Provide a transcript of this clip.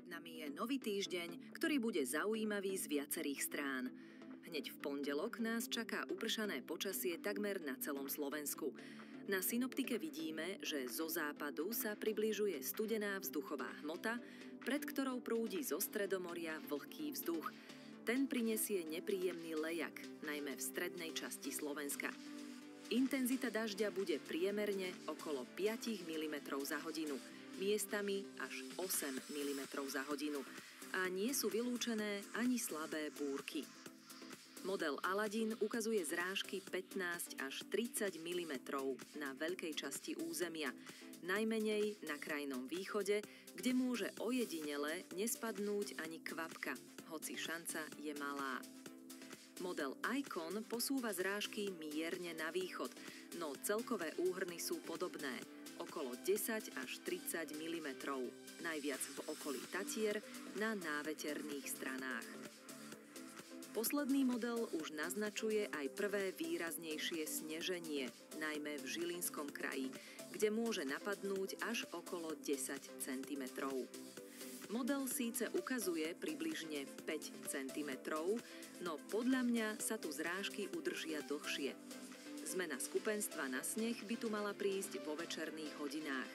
Pred nami je nový týždeň, ktorý bude zaujímavý z viacerých strán. Hneď v pondelok nás čaká upršané počasie takmer na celom Slovensku. Na synoptike vidíme, že zo západu sa približuje studená vzduchová hmota, pred ktorou prúdi zo Stredomoria vlhký vzduch. Ten prinesie nepríjemný lejak, najmä v strednej časti Slovenska. Intenzita dažďa bude priemerne okolo 5 mm za hodinu, miestami až 8 mm za hodinu a nie sú vylúčené ani slabé búrky. Model Aladin ukazuje zrážky 15 až 30 mm na veľkej časti územia, najmenej na krajnom východe, kde môže ojedinele nespadnúť ani kvapka, hoci šanca je malá. Model Icon posúva zrážky mierne na východ, no celkové úhrny sú podobné, okolo 10 až 30 mm, najviac v okolí Tatier na náveterných stranách. Posledný model už naznačuje aj prvé výraznejšie sneženie, najmä v Žilinskom kraji, kde môže napadnúť až okolo 10 cm. Model síce ukazuje približne 5 cm, no podľa mňa sa tu zrážky udržia dlhšie. Zmena skupenstva na sneh by tu mala prísť vo večerných hodinách.